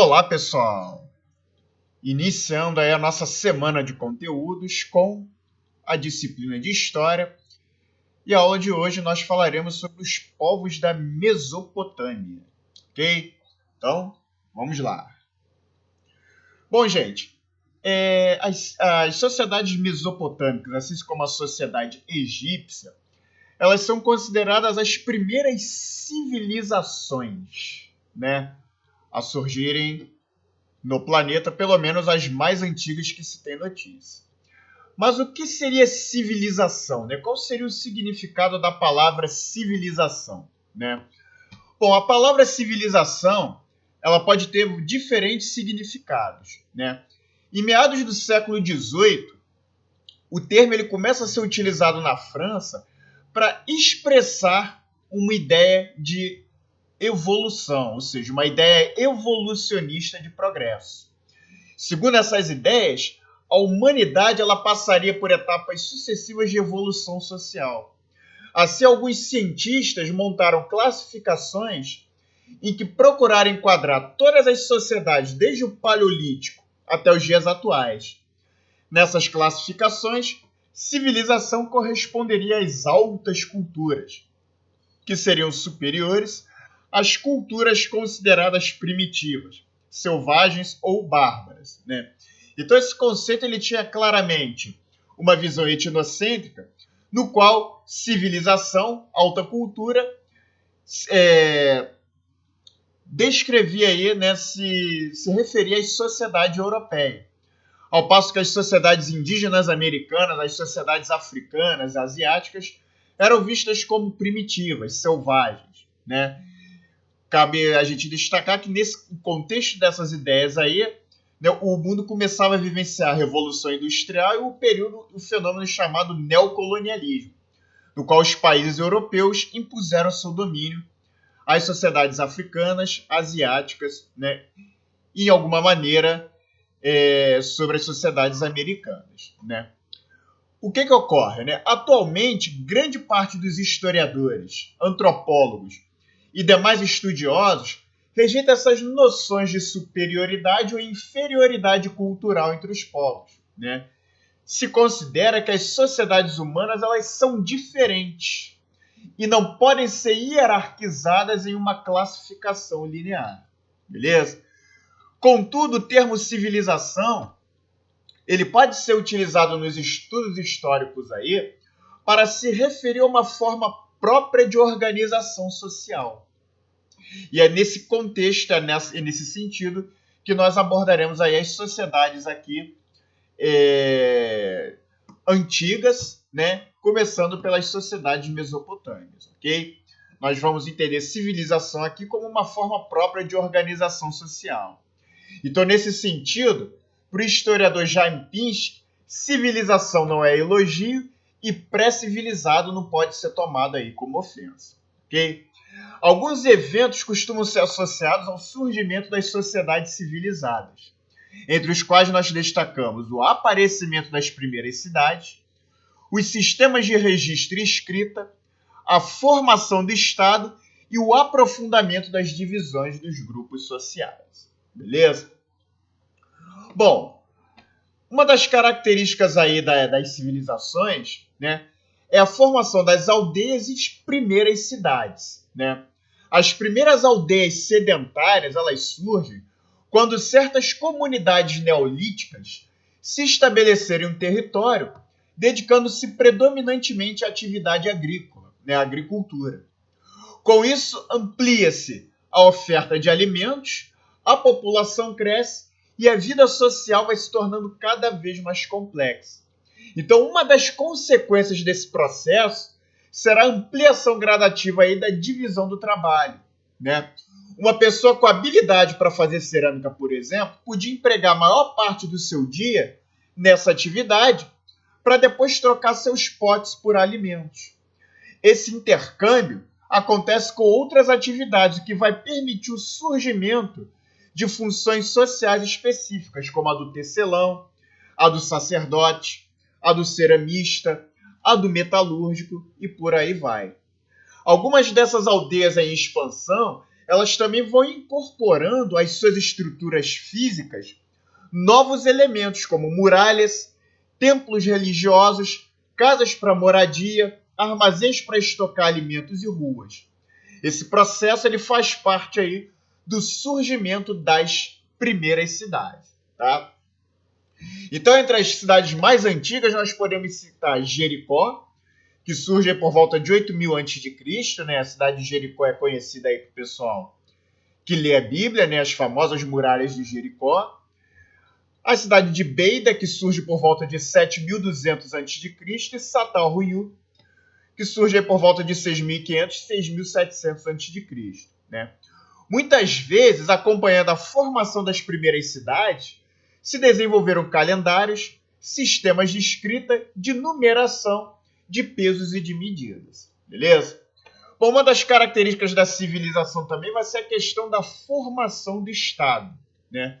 Olá, pessoal! Iniciando aí a nossa semana de conteúdos com a disciplina de História. E a aula de hoje nós falaremos sobre os povos da Mesopotâmia, ok? Então, vamos lá. Bom, gente, as sociedades mesopotâmicas, assim como a sociedade egípcia, elas são consideradas as primeiras civilizações, né, a surgirem no planeta, pelo menos as mais antigas que se tem notícia. Mas o que seria civilização, né? Qual seria o significado da palavra civilização, né? Bom, a palavra civilização, ela pode ter diferentes significados, né? Em meados do século XVIII, o termo ele começa a ser utilizado na França para expressar uma ideia de evolução, ou seja, uma ideia evolucionista de progresso. Segundo essas ideias, a humanidade ela passaria por etapas sucessivas de evolução social. Assim, alguns cientistas montaram classificações em que procuraram enquadrar todas as sociedades, desde o Paleolítico até os dias atuais. Nessas classificações, civilização corresponderia às altas culturas, que seriam superiores às culturas consideradas primitivas, selvagens ou bárbaras, né? Então esse conceito ele tinha claramente uma visão etnocêntrica, no qual civilização, alta cultura, descrevia aí, né, se referia às sociedades europeias. Ao passo que as sociedades indígenas americanas, as sociedades africanas, asiáticas, eram vistas como primitivas, selvagens, né? Cabe a gente destacar que nesse contexto dessas ideias aí, né, o mundo começava a vivenciar a Revolução Industrial e o fenômeno chamado neocolonialismo, no qual os países europeus impuseram seu domínio às sociedades africanas, asiáticas, né, e, de alguma maneira, sobre as sociedades americanas, né? O que ocorre, né? Atualmente, grande parte dos historiadores, antropólogos e demais estudiosos rejeita essas noções de superioridade ou inferioridade cultural entre os povos, né? Se considera que as sociedades humanas elas são diferentes e não podem ser hierarquizadas em uma classificação linear, beleza? Contudo, o termo civilização ele pode ser utilizado nos estudos históricos aí para se referir a uma forma própria de organização social. E é nesse contexto, nesse sentido, que nós abordaremos aí as sociedades aqui antigas, né? Começando pelas sociedades mesopotâmicas, ok? Nós vamos entender civilização aqui como uma forma própria de organização social. Então, nesse sentido, para o historiador Jaime Pinsky, civilização não é elogio e pré-civilizado não pode ser tomado aí como ofensa, ok? Alguns eventos costumam ser associados ao surgimento das sociedades civilizadas, entre os quais nós destacamos o aparecimento das primeiras cidades, os sistemas de registro e escrita, a formação do Estado e o aprofundamento das divisões dos grupos sociais. Beleza? Bom, uma das características aí das civilizações, né, é a formação das aldeias e primeiras cidades, né? As primeiras aldeias sedentárias, elas surgem quando certas comunidades neolíticas se estabeleceram em um território, dedicando-se predominantemente à atividade agrícola, né, à agricultura. Com isso, amplia-se a oferta de alimentos, a população cresce e a vida social vai se tornando cada vez mais complexa. Então, uma das consequências desse processo será a ampliação gradativa aí da divisão do trabalho, né? Uma pessoa com habilidade para fazer cerâmica, por exemplo, podia empregar a maior parte do seu dia nessa atividade para depois trocar seus potes por alimentos. Esse intercâmbio acontece com outras atividades, o que vai permitir o surgimento de funções sociais específicas, como a do tecelão, a do sacerdote, a do ceramista, a do metalúrgico e por aí vai. Algumas dessas aldeias em expansão, elas também vão incorporando às suas estruturas físicas novos elementos, como muralhas, templos religiosos, casas para moradia, armazéns para estocar alimentos e ruas. Esse processo ele faz parte aí do surgimento das primeiras cidades. Tá? Então, entre as cidades mais antigas, nós podemos citar Jericó, que surge por volta de 8.000 a.C., né? A cidade de Jericó é conhecida aí para o pessoal que lê a Bíblia, né? As famosas muralhas de Jericó. A cidade de Beida, que surge por volta de 7.200 a.C., e Satal-Ruiu, que surge por volta de 6.500 e 6.700 a.C., né? Muitas vezes, acompanhando a formação das primeiras cidades, se desenvolveram calendários, sistemas de escrita, de numeração, de pesos e de medidas. Beleza? Bom, uma das características da civilização também vai ser a questão da formação do Estado, né?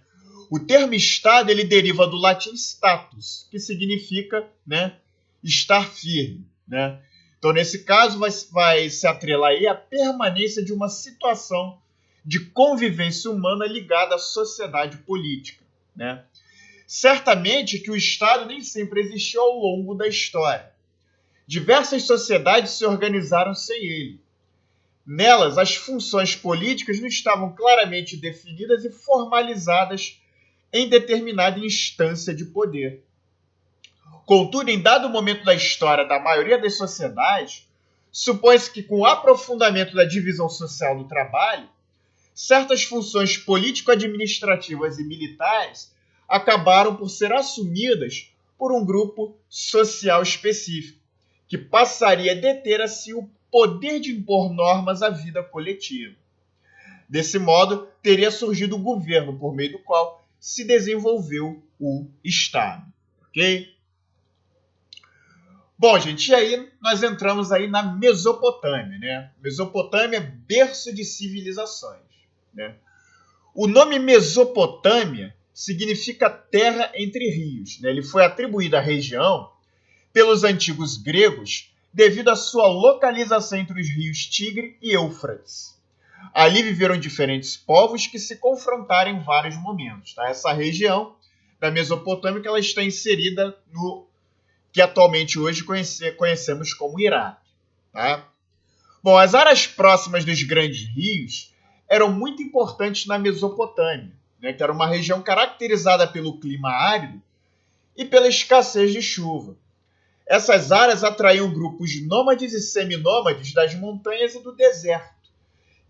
O termo Estado ele deriva do latim status, que significa, né, estar firme, né? Então, nesse caso, vai se atrelar aí a permanência de uma situação de convivência humana ligada à sociedade política, né? Certamente que o Estado nem sempre existiu ao longo da história. Diversas sociedades se organizaram sem ele. Nelas, as funções políticas não estavam claramente definidas e formalizadas em determinada instância de poder. Contudo, em dado momento da história da maioria das sociedades, supõe-se que com o aprofundamento da divisão social do trabalho, certas funções político-administrativas e militares acabaram por ser assumidas por um grupo social específico, que passaria a deter assim o poder de impor normas à vida coletiva. Desse modo, teria surgido o governo, por meio do qual se desenvolveu o Estado. Ok? Bom, gente, e aí nós entramos aí na Mesopotâmia, né? Mesopotâmia é berço de civilizações, né? O nome Mesopotâmia significa terra entre rios, né? Ele foi atribuído à região pelos antigos gregos devido à sua localização entre os rios Tigre e Éufrates. Ali viveram diferentes povos que se confrontaram em vários momentos. Tá? Essa região da Mesopotâmia ela está inserida no que atualmente hoje conhecemos como Iraque. Tá? Bom, as áreas próximas dos grandes rios eram muito importantes na Mesopotâmia, né, que era uma região caracterizada pelo clima árido e pela escassez de chuva. Essas áreas atraíam grupos nômades e seminômades das montanhas e do deserto,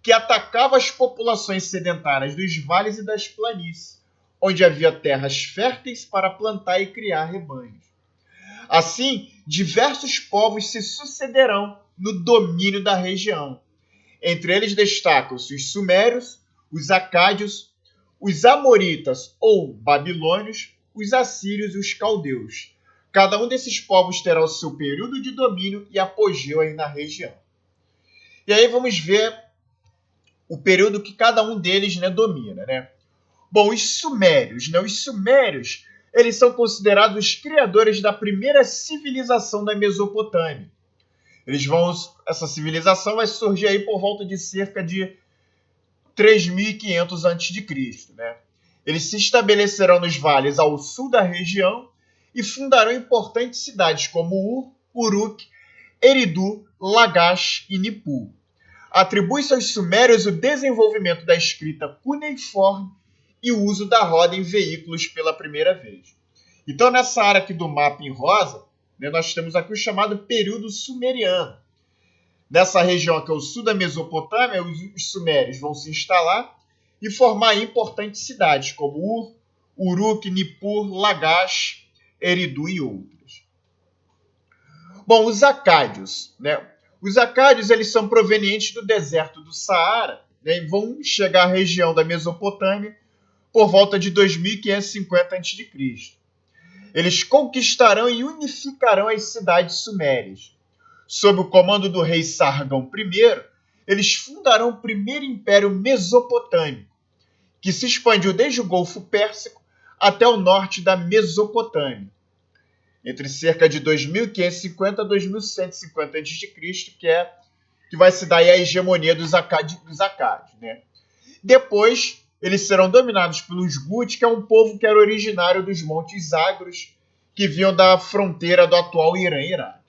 que atacavam as populações sedentárias dos vales e das planícies, onde havia terras férteis para plantar e criar rebanhos. Assim, diversos povos se sucederão no domínio da região. Entre eles destacam-se os sumérios, os acádios, os amoritas ou babilônios, os assírios e os caldeus. Cada um desses povos terá o seu período de domínio e apogeu aí na região. E aí vamos ver o período que cada um deles, né, domina, né? Bom, os sumérios, né? Os sumérios, eles são considerados os criadores da primeira civilização da Mesopotâmia. Essa civilização vai surgir aí por volta de cerca de 3.500 a.C., né? Eles se estabelecerão nos vales ao sul da região e fundarão importantes cidades como Ur, Uruk, Eridu, Lagash e Nippur. Atribui-se aos sumérios o desenvolvimento da escrita cuneiforme e o uso da roda em veículos pela primeira vez. Então, nessa área aqui do mapa em rosa, né, nós temos aqui o chamado período sumeriano. Nessa região que é o sul da Mesopotâmia, os sumérios vão se instalar e formar importantes cidades como Ur, Uruk, Nippur, Lagash, Eridu e outras. Bom, os acádios, né? Os acádios eles são provenientes do deserto do Saara, né, e vão chegar à região da Mesopotâmia por volta de 2550 a.C. Eles conquistarão e unificarão as cidades sumérias. Sob o comando do rei Sargão I, eles fundarão o primeiro império mesopotâmico, que se expandiu desde o Golfo Pérsico até o norte da Mesopotâmia, entre cerca de 2550 a 2150 a.C., que vai se dar aí a hegemonia dos acádios, né? Depois, eles serão dominados pelos Gut, que é um povo que era originário dos Montes Zagros, que vinham da fronteira do atual Irã e Iraque.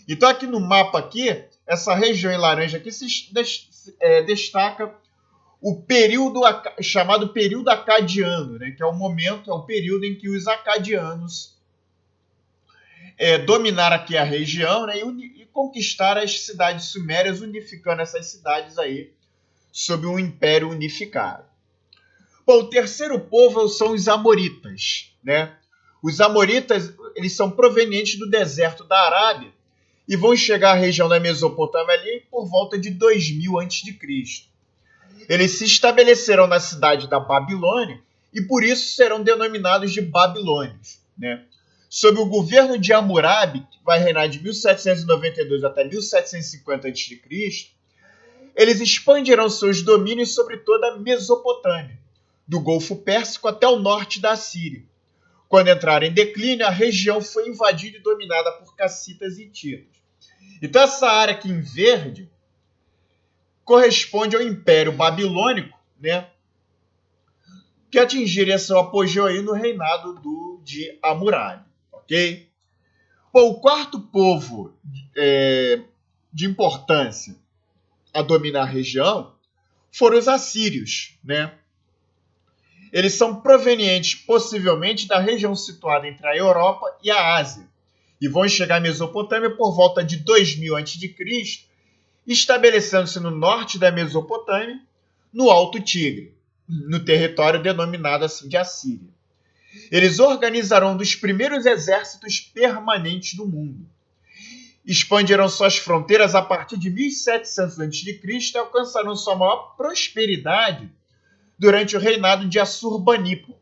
Então, aqui no mapa, aqui, essa região em laranja aqui destaca o período chamado período acadiano, né, que é o período em que os acadianos dominaram aqui a região, né, e conquistaram as cidades sumérias, unificando essas cidades aí sob um império unificado. Bom, o terceiro povo são os amoritas, né? Os amoritas, eles são provenientes do deserto da Arábia e vão chegar à região da Mesopotâmia ali por volta de 2000 a.C. Eles se estabeleceram na cidade da Babilônia e por isso serão denominados de babilônios, né? Sob o governo de Hammurabi, que vai reinar de 1792 até 1750 a.C., eles expandirão seus domínios sobre toda a Mesopotâmia, do Golfo Pérsico até o norte da Síria. Quando entraram em declínio, a região foi invadida e dominada por cassitas e hititas. Então essa área aqui em verde corresponde ao Império Babilônico, né, que atingiria seu apogeu aí no reinado de Hammurabi. Ok? Bom, o quarto povo de importância a dominar a região foram os assírios, né? Eles são provenientes, possivelmente, da região situada entre a Europa e a Ásia, e vão chegar à Mesopotâmia por volta de 2000 a.C., estabelecendo-se no norte da Mesopotâmia, no Alto Tigre, no território denominado assim de Assíria. Eles organizarão um dos primeiros exércitos permanentes do mundo. Expandirão suas fronteiras a partir de 1700 a.C. e alcançarão sua maior prosperidade durante o reinado de Assurbanipal,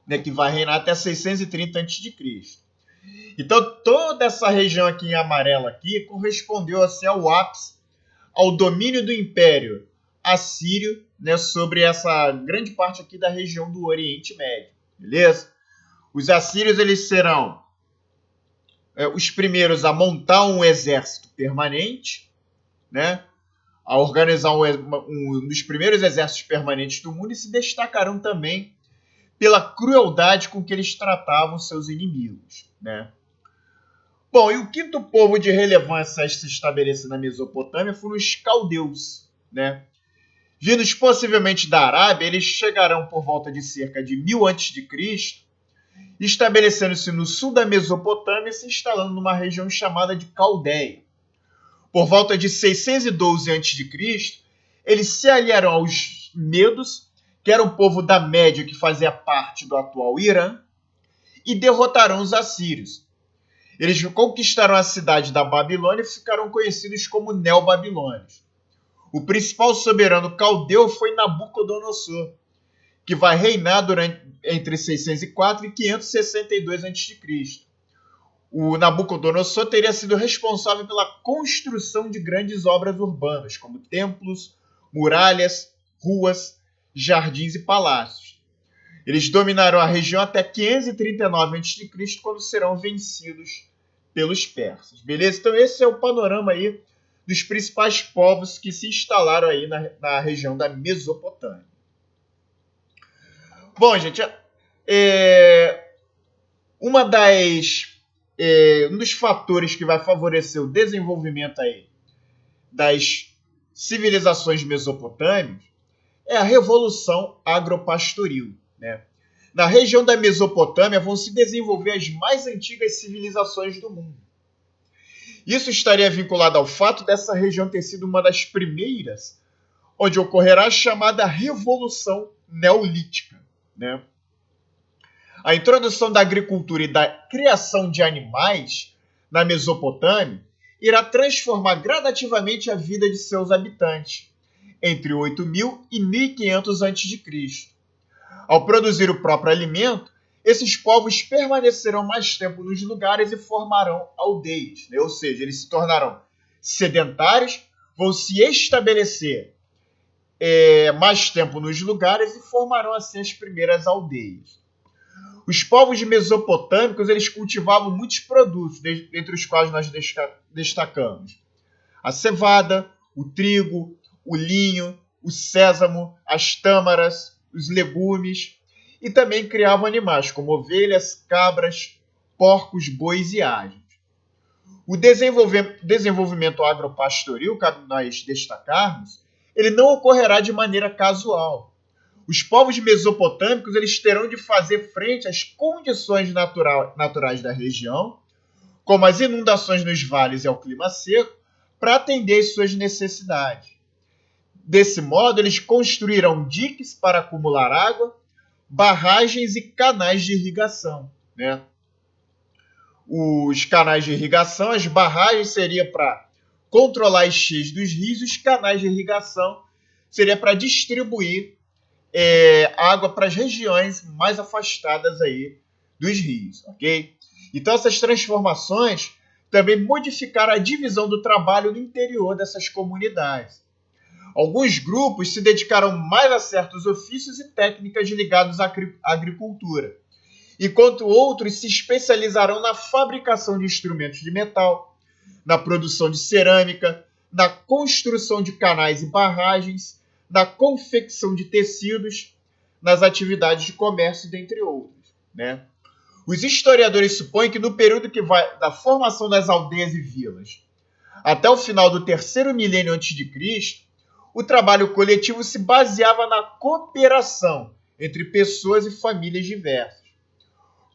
né, que vai reinar até 630 a.C. Então, toda essa região aqui em amarelo aqui correspondeu assim, ao ápice, ao domínio do Império Assírio, né, sobre essa grande parte aqui da região do Oriente Médio. Beleza? Os assírios eles serão os primeiros a montar um exército permanente, né, a organizar um dos primeiros exércitos permanentes do mundo, e se destacarão também pela crueldade com que eles tratavam seus inimigos, né? Bom, e o quinto povo de relevância a se estabelecer na Mesopotâmia foram os caldeus, né? Vindos possivelmente da Arábia, eles chegarão por volta de cerca de 1000 a.C., estabelecendo-se no sul da Mesopotâmia e se instalando numa região chamada de Caldeia. Por volta de 612 a.C., eles se aliaram aos medos, que era um povo da Média que fazia parte do atual Irã, e derrotarão os assírios. Eles conquistaram a cidade da Babilônia e ficaram conhecidos como neobabilônios. O principal soberano caldeu foi Nabucodonosor, que vai reinar entre 604 e 562 a.C. O Nabucodonosor teria sido responsável pela construção de grandes obras urbanas, como templos, muralhas, ruas, jardins e palácios. Eles dominarão a região até 539 a.C., quando serão vencidos pelos persas. Beleza? Então esse é o panorama aí dos principais povos que se instalaram aí na região da Mesopotâmia. Bom, gente, um dos fatores que vai favorecer o desenvolvimento aí das civilizações mesopotâmicas é a revolução agropastoril, né? Na região da Mesopotâmia vão se desenvolver as mais antigas civilizações do mundo. Isso estaria vinculado ao fato dessa região ter sido uma das primeiras onde ocorrerá a chamada Revolução Neolítica, né? A introdução da agricultura e da criação de animais na Mesopotâmia irá transformar gradativamente a vida de seus habitantes, entre 8.000 e 1.500 a.C. Ao produzir o próprio alimento, esses povos permanecerão mais tempo nos lugares e formarão aldeias, né? Ou seja, eles se tornarão sedentários, vão se estabelecer mais tempo nos lugares e formarão assim as primeiras aldeias. Os povos mesopotâmicos eles cultivavam muitos produtos, entre os quais nós destacamos a cevada, o trigo, o linho, o sésamo, as tâmaras, os legumes, e também criavam animais como ovelhas, cabras, porcos, bois e aves. O desenvolvimento agropastoril, cabe nós destacarmos, ele não ocorrerá de maneira casual. Os povos mesopotâmicos eles terão de fazer frente às condições naturais da região, como as inundações nos vales e ao clima seco, para atender às suas necessidades. Desse modo, eles construirão diques para acumular água, barragens e canais de irrigação, né? Os canais de irrigação, as barragens seriam para controlar as cheias dos rios, os canais de irrigação seria para distribuir água para as regiões mais afastadas aí dos rios, ok? Então essas transformações também modificaram a divisão do trabalho no interior dessas comunidades. Alguns grupos se dedicaram mais a certos ofícios e técnicas ligados à agricultura, enquanto outros se especializarão na fabricação de instrumentos de metal, na produção de cerâmica, na construção de canais e barragens, na confecção de tecidos, nas atividades de comércio, dentre outros, né? Os historiadores supõem que no período que vai da formação das aldeias e vilas até o final do terceiro milênio a.C., o trabalho coletivo se baseava na cooperação entre pessoas e famílias diversas.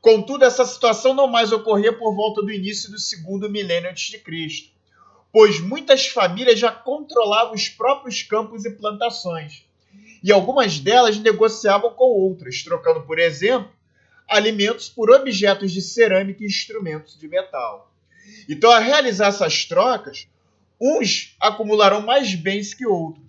Contudo, essa situação não mais ocorria por volta do início do segundo milênio a.C., pois muitas famílias já controlavam os próprios campos e plantações, e algumas delas negociavam com outras, trocando, por exemplo, alimentos por objetos de cerâmica e instrumentos de metal. Então, a realizar essas trocas, uns acumularão mais bens que outros.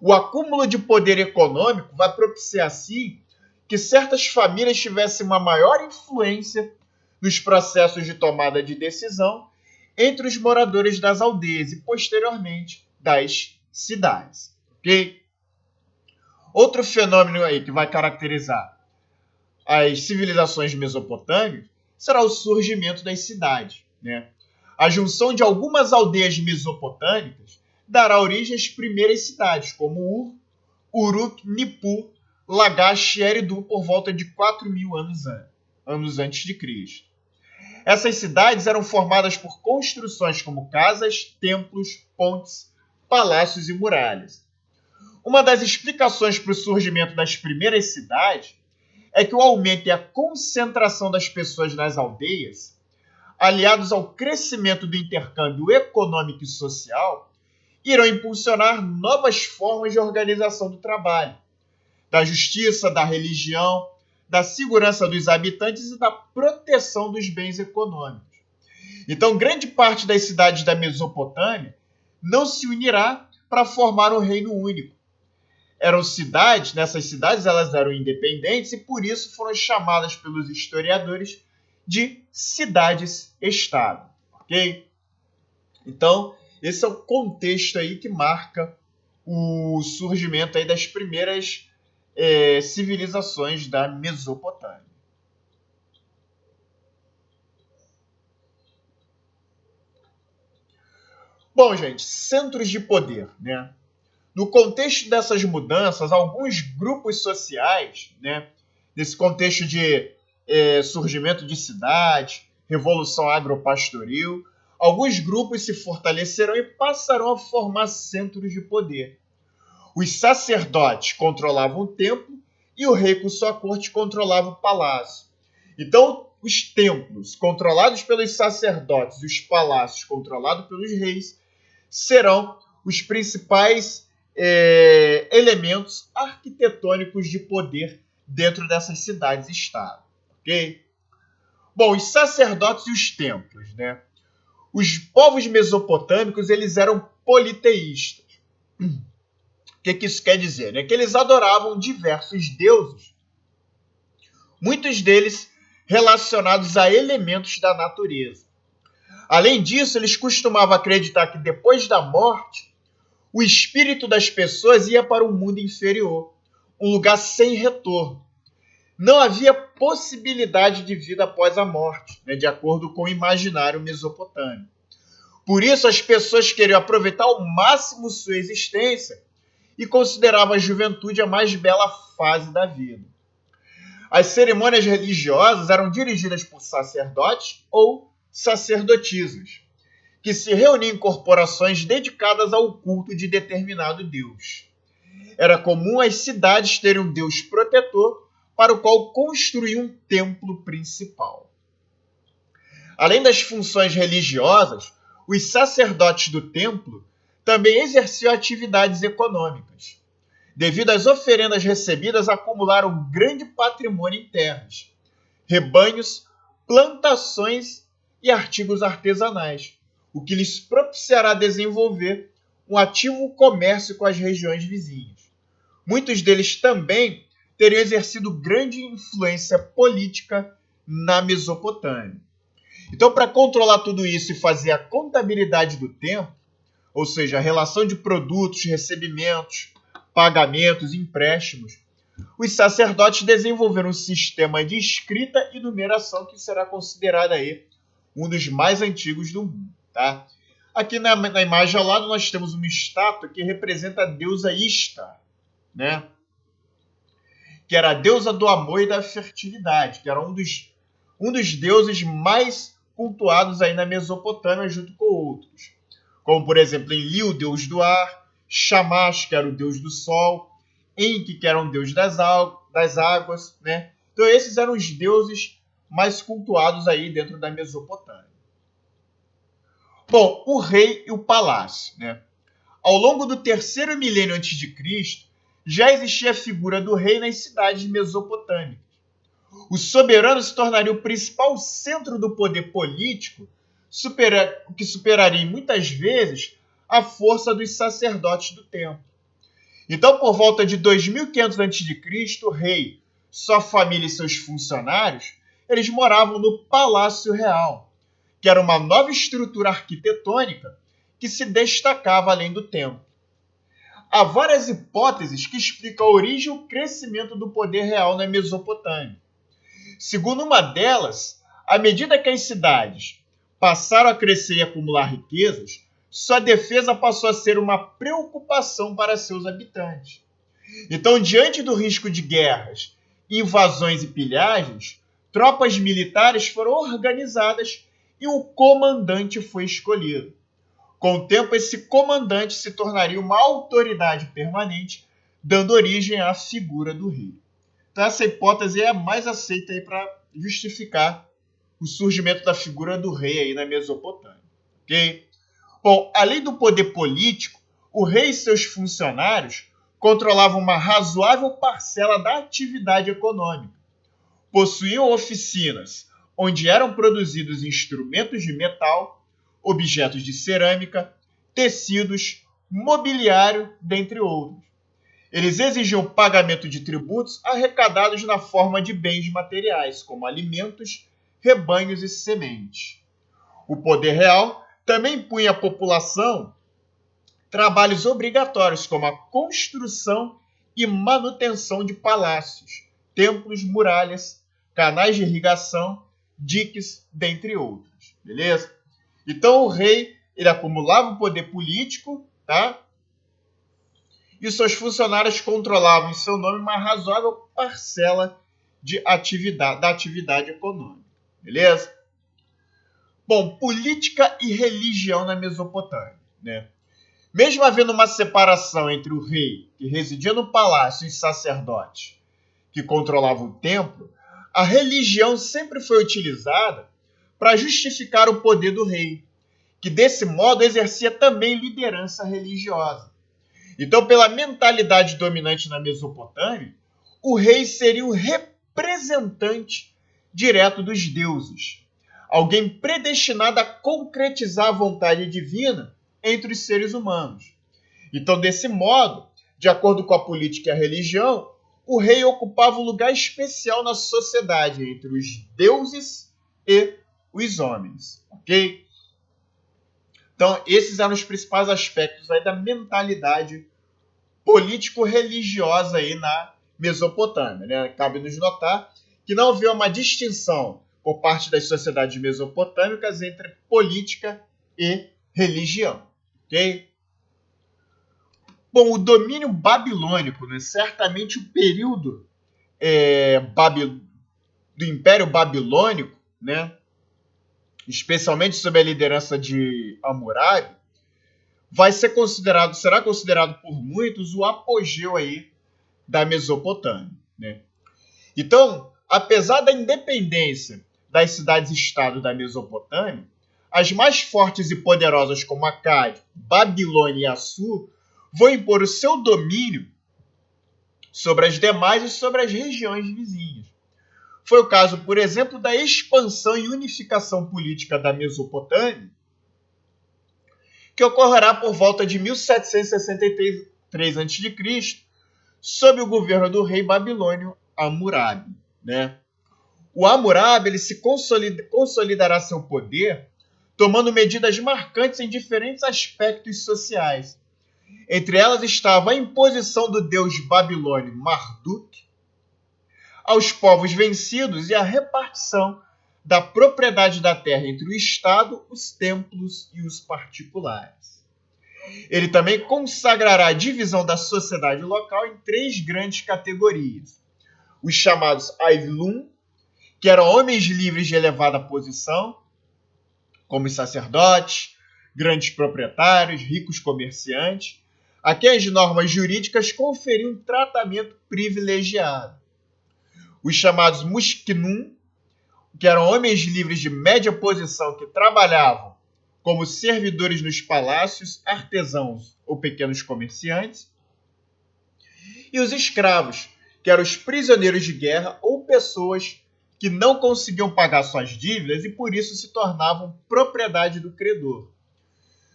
O acúmulo de poder econômico vai propiciar, assim, que certas famílias tivessem uma maior influência nos processos de tomada de decisão entre os moradores das aldeias e, posteriormente, das cidades. Ok? Outro fenômeno aí que vai caracterizar as civilizações mesopotâmicas será o surgimento das cidades, né? A junção de algumas aldeias mesopotâmicas dará origem às primeiras cidades, como Ur, Uruk, Nippur, Lagash e Eridu, por volta de 4.000 anos antes de Cristo. Essas cidades eram formadas por construções como casas, templos, pontes, palácios e muralhas. Uma das explicações para o surgimento das primeiras cidades é que o aumento e a concentração das pessoas nas aldeias, aliados ao crescimento do intercâmbio econômico e social, irão impulsionar novas formas de organização do trabalho, da justiça, da religião, da segurança dos habitantes e da proteção dos bens econômicos. Então, grande parte das cidades da Mesopotâmia não se unirá para formar um reino único. Nessas cidades elas eram independentes e por isso foram chamadas pelos historiadores de cidades-estado, ok? Então, esse é o contexto aí que marca o surgimento aí das primeiras civilizações da Mesopotâmia. Bom, gente, centros de poder, né? No contexto dessas mudanças, alguns grupos sociais, né, nesse contexto de surgimento de cidades, revolução agropastoril, alguns grupos se fortalecerão e passarão a formar centros de poder. Os sacerdotes controlavam o templo e o rei com sua corte controlava o palácio. Então, os templos controlados pelos sacerdotes e os palácios controlados pelos reis serão os principais elementos arquitetônicos de poder dentro dessas cidades-estado. Ok? Bom, os sacerdotes e os templos, né? Os povos mesopotâmicos eles eram politeístas. O que isso quer dizer? É que eles adoravam diversos deuses, muitos deles relacionados a elementos da natureza. Além disso, eles costumavam acreditar que depois da morte, o espírito das pessoas ia para um mundo inferior, um lugar sem retorno. Não havia possibilidade de vida após a morte, né, de acordo com o imaginário mesopotâmico. Por isso, as pessoas queriam aproveitar ao máximo sua existência e considerava a juventude a mais bela fase da vida. As cerimônias religiosas eram dirigidas por sacerdotes ou sacerdotisas, que se reuniam em corporações dedicadas ao culto de determinado deus. Era comum as cidades terem um deus protetor para o qual construíam um templo principal. Além das funções religiosas, os sacerdotes do templo também exerciam atividades econômicas. Devido às oferendas recebidas, acumularam um grande patrimônio em terras, rebanhos, plantações e artigos artesanais, o que lhes propiciará desenvolver um ativo comércio com as regiões vizinhas. Muitos deles também teriam exercido grande influência política na Mesopotâmia. Então, para controlar tudo isso e fazer a contabilidade do tempo, ou seja, a relação de produtos, recebimentos, pagamentos, empréstimos, os sacerdotes desenvolveram um sistema de escrita e numeração que será considerado aí um dos mais antigos do mundo. Tá? Aqui na imagem ao lado nós temos uma estátua que representa a deusa Ishtar, né? Que era a deusa do amor e da fertilidade, que era um dos deuses mais cultuados aí na Mesopotâmia junto com outros. Como, por exemplo, Enlil, o deus do ar, Shamash, que era o deus do sol, Enki, que era um deus das águas, né? Então esses eram os deuses mais cultuados aí dentro da Mesopotâmia. Bom, o rei e o palácio, né? Ao longo do terceiro milênio antes de Cristo, já existia a figura do rei nas cidades mesopotâmicas. O soberano se tornaria o principal centro do poder político, que superaria muitas vezes a força dos sacerdotes do templo. Então, por volta de 2500 a.C., o rei, sua família e seus funcionários, eles moravam no Palácio Real, que era uma nova estrutura arquitetônica que se destacava além do templo. Há várias hipóteses que explicam a origem e o crescimento do poder real na Mesopotâmia. Segundo uma delas, à medida que as cidades passaram a crescer e acumular riquezas, sua defesa passou a ser uma preocupação para seus habitantes. Então, diante do risco de guerras, invasões e pilhagens, tropas militares foram organizadas e o comandante foi escolhido. Com o tempo, esse comandante se tornaria uma autoridade permanente, dando origem à figura do rei. Então, essa hipótese é a mais aceita para justificar o surgimento da figura do rei aí na Mesopotâmia. Okay? Bom, além do poder político, o rei e seus funcionários controlavam uma razoável parcela da atividade econômica. Possuíam oficinas onde eram produzidos instrumentos de metal, objetos de cerâmica, tecidos, mobiliário, dentre outros. Eles exigiam pagamento de tributos arrecadados na forma de bens materiais, como alimentos, rebanhos e sementes. O poder real também impunha à população trabalhos obrigatórios, como a construção e manutenção de palácios, templos, muralhas, canais de irrigação, diques, dentre outros. Beleza? Então o rei ele acumulava o poder político, tá? E seus funcionários controlavam em seu nome uma razoável parcela da atividade econômica. Beleza? Bom, política e religião na Mesopotâmia, né? Mesmo havendo uma separação entre o rei, que residia no palácio, e os sacerdotes, que controlavam o templo, a religião sempre foi utilizada para justificar o poder do rei, que desse modo exercia também liderança religiosa. Então, pela mentalidade dominante na Mesopotâmia, o rei seria o representante direto dos deuses, alguém predestinado a concretizar a vontade divina entre os seres humanos. Então, desse modo, de acordo com a política e a religião, o rei ocupava um lugar especial na sociedade entre os deuses e os homens. Ok? Então, esses eram os principais aspectos aí da mentalidade político-religiosa aí na Mesopotâmia, né? Cabe nos notar que não havia uma distinção por parte das sociedades mesopotâmicas entre política e religião. Ok? Bom, o domínio babilônico, né, certamente o período do Império Babilônico, né, especialmente sob a liderança de Hammurabi, será considerado por muitos o apogeu aí da Mesopotâmia, né? Então, apesar da independência das cidades-estado da Mesopotâmia, as mais fortes e poderosas como Acade, Babilônia e Assur vão impor o seu domínio sobre as demais e sobre as regiões vizinhas. Foi o caso, por exemplo, da expansão e unificação política da Mesopotâmia, que ocorrerá por volta de 1763 a.C., sob o governo do rei babilônio Hammurabi, né? O Hammurabi ele se consolidará seu poder tomando medidas marcantes em diferentes aspectos sociais. Entre elas estava a imposição do deus babilônio Marduk aos povos vencidos e a repartição da propriedade da terra entre o Estado, os templos e os particulares. Ele também consagrará a divisão da sociedade local em 3 grandes categorias. Os chamados Aivlum, que eram homens livres de elevada posição, como os sacerdotes, grandes proprietários, ricos comerciantes, a quem as normas jurídicas conferiam um tratamento privilegiado. Os chamados Musknum, que eram homens livres de média posição que trabalhavam como servidores nos palácios, artesãos ou pequenos comerciantes, e os escravos, que eram os prisioneiros de guerra ou pessoas que não conseguiam pagar suas dívidas e por isso se tornavam propriedade do credor.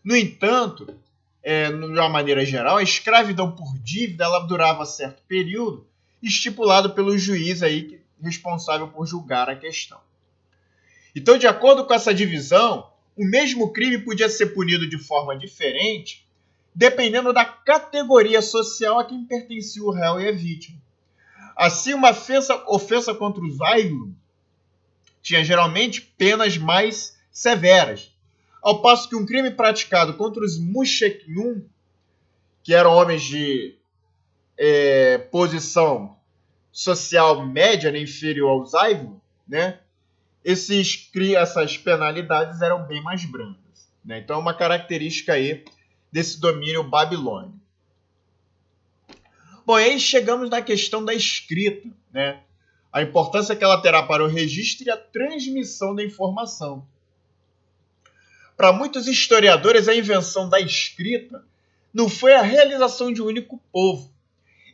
No entanto, de uma maneira geral, a escravidão por dívida ela durava certo período, estipulado pelo juiz aí responsável por julgar a questão. Então, de acordo com essa divisão, o mesmo crime podia ser punido de forma diferente, dependendo da categoria social a quem pertencia o réu e a vítima. Assim, uma ofensa contra os Ailum tinha geralmente penas mais severas, ao passo que um crime praticado contra os Musheknum, que eram homens de posição social média, né, inferior aos Ailum, né, essas penalidades eram bem mais brandas, né? Então é uma característica aí desse domínio babilônico. Bom, e aí chegamos na questão da escrita, né? A importância que ela terá para o registro e a transmissão da informação. Para muitos historiadores, a invenção da escrita não foi a realização de um único povo.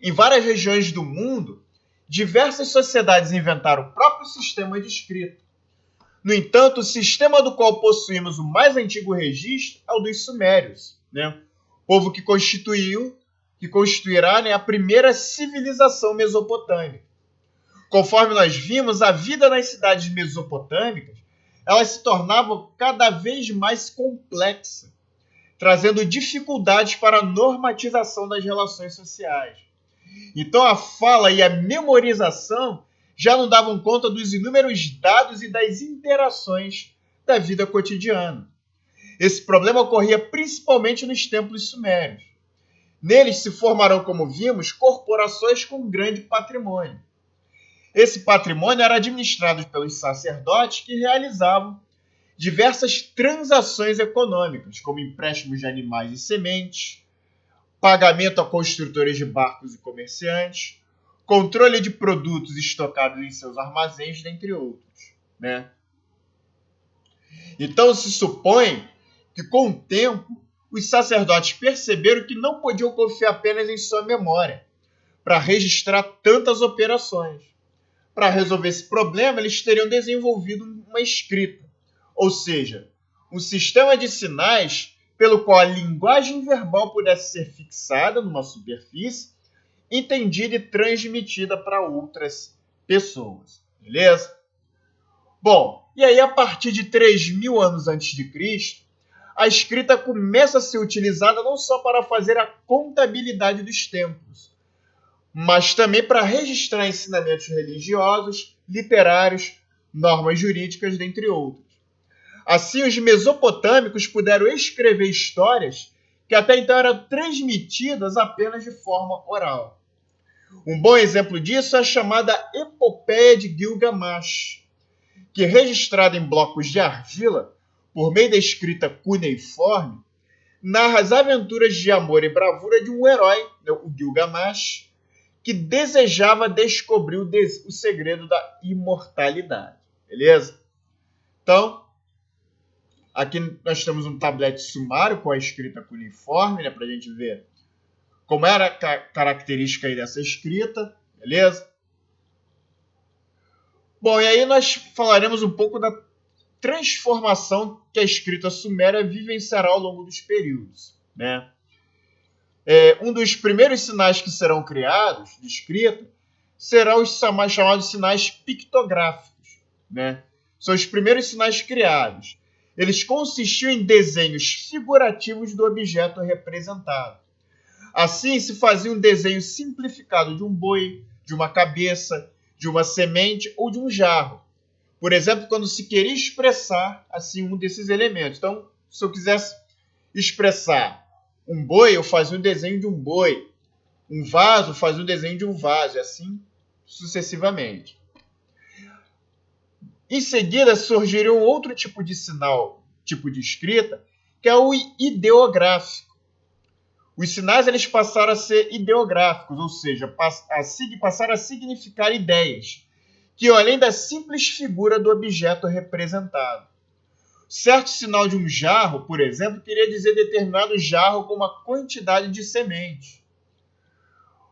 Em várias regiões do mundo, diversas sociedades inventaram o próprio sistema de escrita. No entanto, o sistema do qual possuímos o mais antigo registro é o dos Sumérios, né? Povo que constituirá, né, a primeira civilização mesopotâmica. Conforme nós vimos, a vida nas cidades mesopotâmicas elas se tornava cada vez mais complexa, trazendo dificuldades para a normatização das relações sociais. Então a fala e a memorização já não davam conta dos inúmeros dados e das interações da vida cotidiana. Esse problema ocorria principalmente nos templos sumérios. Neles se formarão, como vimos, corporações com grande patrimônio. Esse patrimônio era administrado pelos sacerdotes que realizavam diversas transações econômicas, como empréstimos de animais e sementes, pagamento a construtores de barcos e comerciantes, controle de produtos estocados em seus armazéns, dentre outros, né? Então se supõe que, com o tempo, os sacerdotes perceberam que não podiam confiar apenas em sua memória para registrar tantas operações. Para resolver esse problema, eles teriam desenvolvido uma escrita, ou seja, um sistema de sinais pelo qual a linguagem verbal pudesse ser fixada numa superfície, entendida e transmitida para outras pessoas. Beleza? Bom, e aí a partir de 3.000 anos antes de Cristo, a escrita começa a ser utilizada não só para fazer a contabilidade dos templos, mas também para registrar ensinamentos religiosos, literários, normas jurídicas, dentre outros. Assim, os mesopotâmicos puderam escrever histórias que até então eram transmitidas apenas de forma oral. Um bom exemplo disso é a chamada Epopeia de Gilgamesh, que, registrada em blocos de argila, por meio da escrita cuneiforme, narra as aventuras de amor e bravura de um herói, o Gilgamesh, que desejava descobrir o segredo da imortalidade. Beleza? Então, aqui nós temos um tablete sumário com a escrita cuneiforme, né, para a gente ver como era a característica aí dessa escrita. Beleza? Bom, e aí nós falaremos um pouco da transformação que a escrita suméria vivenciará ao longo dos períodos, né? Um dos primeiros sinais que serão criados de escrita serão os chamados sinais pictográficos, né? São os primeiros sinais criados. Eles consistiam em desenhos figurativos do objeto representado. Assim, se fazia um desenho simplificado de um boi, de uma cabeça, de uma semente ou de um jarro. Por exemplo, quando se queria expressar assim um desses elementos. Então, se eu quisesse expressar um boi, eu fazia um desenho de um boi. Um vaso, fazia um desenho de um vaso, e assim sucessivamente. Em seguida, surgiria um outro tipo de sinal, tipo de escrita, que é o ideográfico. Os sinais eles passaram a ser ideográficos, ou seja, passaram a significar ideias, que além da simples figura do objeto representado. Certo sinal de um jarro, por exemplo, queria dizer determinado jarro com uma quantidade de semente.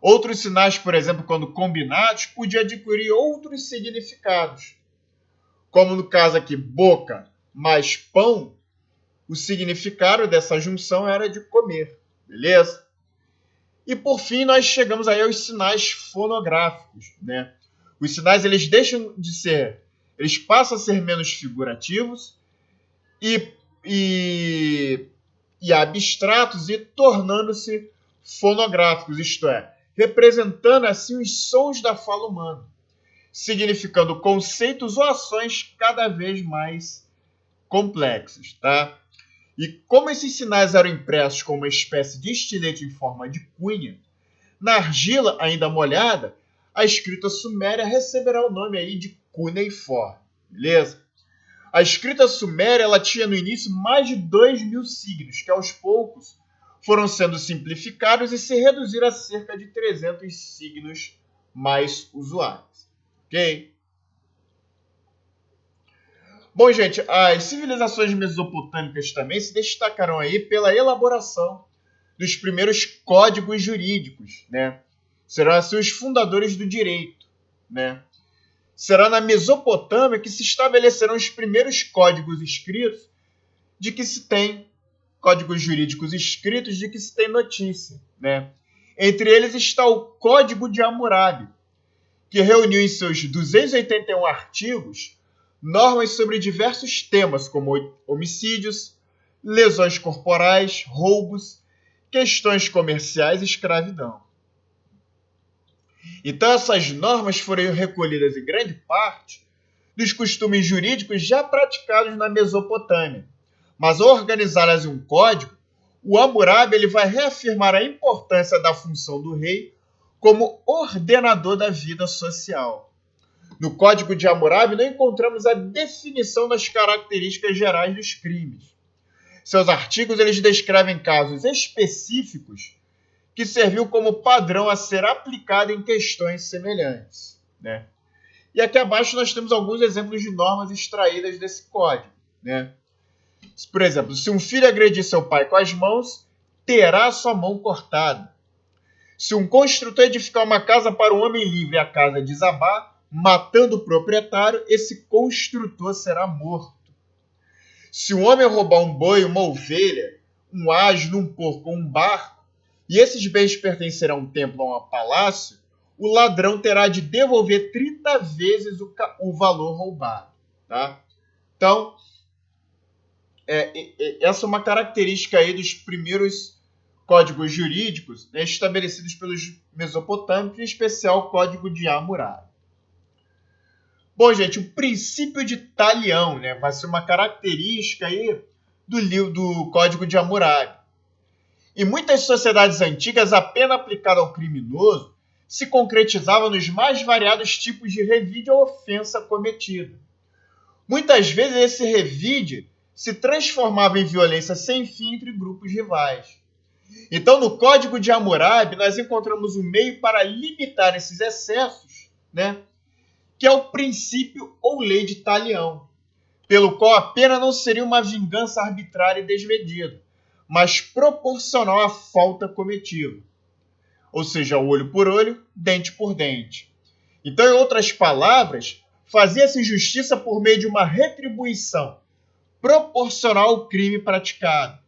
Outros sinais, por exemplo, quando combinados, podiam adquirir outros significados. Como no caso aqui, boca mais pão, o significado dessa junção era de comer, beleza? E por fim, nós chegamos aí aos sinais fonográficos, né? Os sinais eles deixam de ser, eles passam a ser menos figurativos e abstratos e tornando-se fonográficos, isto é, representando assim os sons da fala humana, significando conceitos ou ações cada vez mais complexos, tá? E como esses sinais eram impressos com uma espécie de estilete em forma de cunha, na argila ainda molhada, a escrita suméria receberá o nome aí de cuneiforme, beleza? A escrita suméria ela tinha no início mais de 2.000 signos, que aos poucos foram sendo simplificados e se reduziram a cerca de 300 signos mais usuais. Ok? Bom, gente, as civilizações mesopotâmicas também se destacaram aí pela elaboração dos primeiros códigos jurídicos, né? Serão assim os fundadores do direito, né? Será na Mesopotâmia que se estabelecerão os primeiros códigos escritos de que se tem códigos jurídicos escritos de que se tem notícia, né? Entre eles está o Código de Hammurabi, que reuniu em seus 281 artigos normas sobre diversos temas como homicídios, lesões corporais, roubos, questões comerciais e escravidão. Então essas normas foram recolhidas em grande parte dos costumes jurídicos já praticados na Mesopotâmia. Mas ao organizá-las em um código, o Hammurabi ele vai reafirmar a importância da função do rei como ordenador da vida social. No Código de Hammurabi não encontramos a definição das características gerais dos crimes. Seus artigos eles descrevem casos específicos que serviu como padrão a ser aplicado em questões semelhantes, né? E aqui abaixo nós temos alguns exemplos de normas extraídas desse código, né? Por exemplo, se um filho agredir seu pai com as mãos, terá sua mão cortada. Se um construtor edificar uma casa para um homem livre e a casa desabar, matando o proprietário, esse construtor será morto. Se um homem roubar um boi, uma ovelha, um asno, um porco ou um barco, e esses bens pertencerão a um templo ou a um palácio, o ladrão terá de devolver 30 vezes o valor roubado. Tá? Então, essa é uma característica aí dos primeiros códigos jurídicos, né, estabelecidos pelos mesopotâmicos, em especial o Código de Hammurabi. Bom, gente, o princípio de talião, né, vai ser uma característica aí do Código de Hammurabi. Em muitas sociedades antigas, a pena aplicada ao criminoso se concretizava nos mais variados tipos de revide ou ofensa cometida. Muitas vezes esse revide se transformava em violência sem fim entre grupos rivais. Então, no Código de Hammurabi, nós encontramos um meio para limitar esses excessos, né, que é o princípio ou lei de talião, pelo qual a pena não seria uma vingança arbitrária e desmedida, mas proporcional à falta cometida. Ou seja, olho por olho, dente por dente. Então, em outras palavras, fazia-se justiça por meio de uma retribuição proporcional ao crime praticado.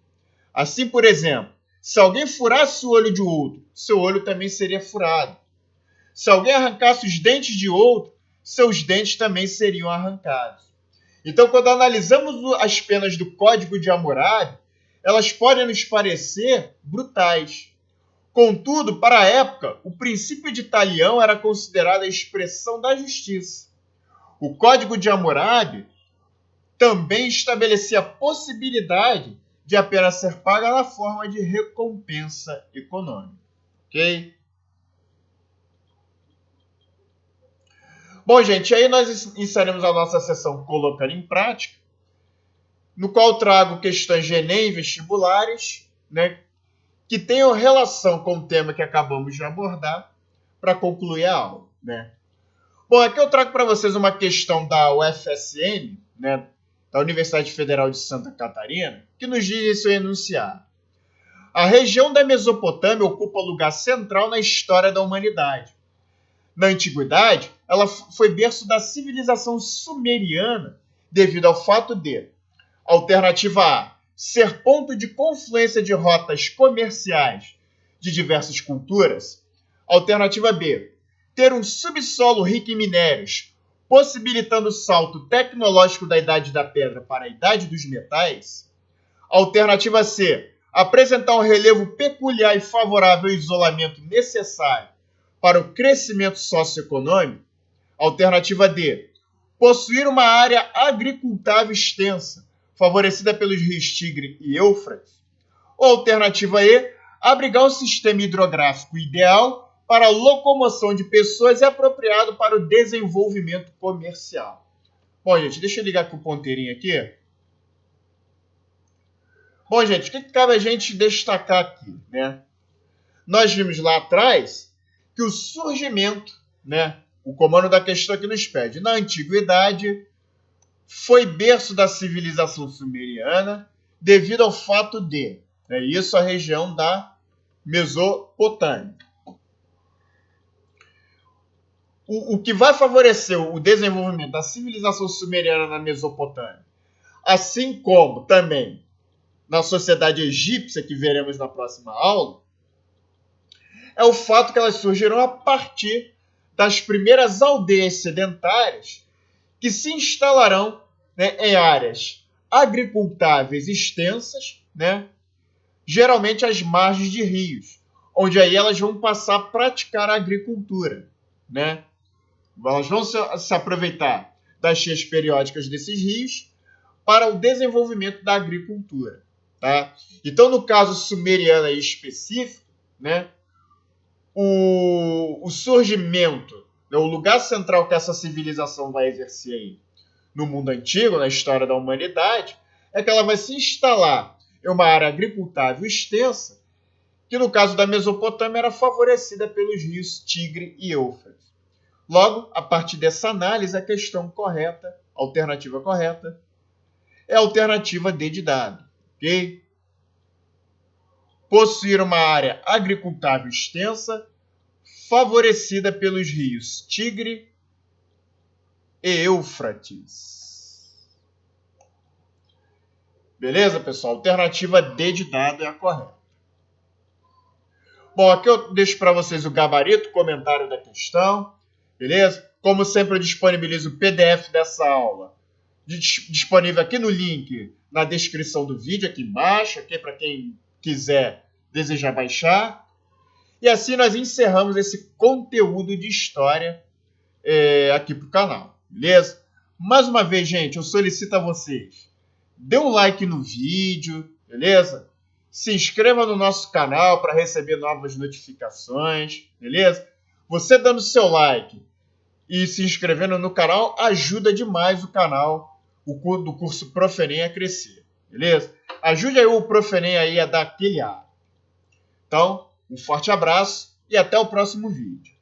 Assim, por exemplo, se alguém furasse o olho de outro, seu olho também seria furado. Se alguém arrancasse os dentes de outro, seus dentes também seriam arrancados. Então, quando analisamos as penas do Código de Hammurabi, elas podem nos parecer brutais. Contudo, para a época, o princípio de talião era considerado a expressão da justiça. O Código de Hammurabi também estabelecia a possibilidade de a pena ser paga na forma de recompensa econômica. Ok? Bom, gente, aí nós inserimos a nossa sessão Colocando em Prática, no qual trago questões de Enem e vestibulares, né, que tenham relação com o tema que acabamos de abordar para concluir a aula. Né? Bom, aqui eu trago para vocês uma questão da UFSM, né, da Universidade Federal de Santa Catarina, que nos diz esse enunciado. A região da Mesopotâmia ocupa lugar central na história da humanidade. Na antiguidade, ela foi berço da civilização sumeriana devido ao fato de: alternativa A, ser ponto de confluência de rotas comerciais de diversas culturas. Alternativa B, ter um subsolo rico em minérios, possibilitando o salto tecnológico da Idade da Pedra para a Idade dos Metais. Alternativa C, apresentar um relevo peculiar e favorável ao isolamento necessário para o crescimento socioeconômico. Alternativa D, possuir uma área agricultável extensa, favorecida pelos rios Tigre e Éufrates. Ou alternativa E, abrigar um sistema hidrográfico ideal para a locomoção de pessoas e apropriado para o desenvolvimento comercial. Bom, gente, deixa eu ligar aqui o ponteirinho aqui. Bom, gente, o que cabe a gente destacar aqui, né? Nós vimos lá atrás que o surgimento, né, o comando da questão que nos pede, na antiguidade, foi berço da civilização sumeriana devido ao fato de, né, isso a região da Mesopotâmia. O que vai favorecer o desenvolvimento da civilização sumeriana na Mesopotâmia, assim como também na sociedade egípcia, que veremos na próxima aula, é o fato que elas surgiram a partir das primeiras aldeias sedentárias que se instalarão, né, em áreas agricultáveis extensas, né, geralmente às margens de rios, onde aí elas vão passar a praticar a agricultura. Né? Elas vão se aproveitar das cheias periódicas desses rios para o desenvolvimento da agricultura. Tá? Então, no caso sumeriano aí específico, né, o surgimento, né, o lugar central que essa civilização vai exercer aí no mundo antigo, na história da humanidade, é que ela vai se instalar em uma área agricultável extensa, que no caso da Mesopotâmia era favorecida pelos rios Tigre e Éufrates. Logo, a partir dessa análise, a questão correta, a alternativa correta, é a alternativa D de dado. Ok? Possuir uma área agricultável extensa, favorecida pelos rios Tigre e Éufrates. Beleza, pessoal? Alternativa D de dado é a correta. Bom, aqui eu deixo para vocês o gabarito, o comentário da questão. Beleza? Como sempre, eu disponibilizo o PDF dessa aula, disponível aqui no link na descrição do vídeo, aqui embaixo, okay? Para quem quiser, desejar baixar. E assim nós encerramos esse conteúdo de história aqui para o canal, beleza? Mais uma vez, gente, eu solicito a vocês, dê um like no vídeo, beleza? se inscreva no nosso canal para receber novas notificações, beleza? Você dando seu like e se inscrevendo no canal ajuda demais o canal, do curso Prof. Enem a crescer, beleza? Ajude aí o Prof. Enem aí a dar aquele ar. Então, um forte abraço e até o próximo vídeo.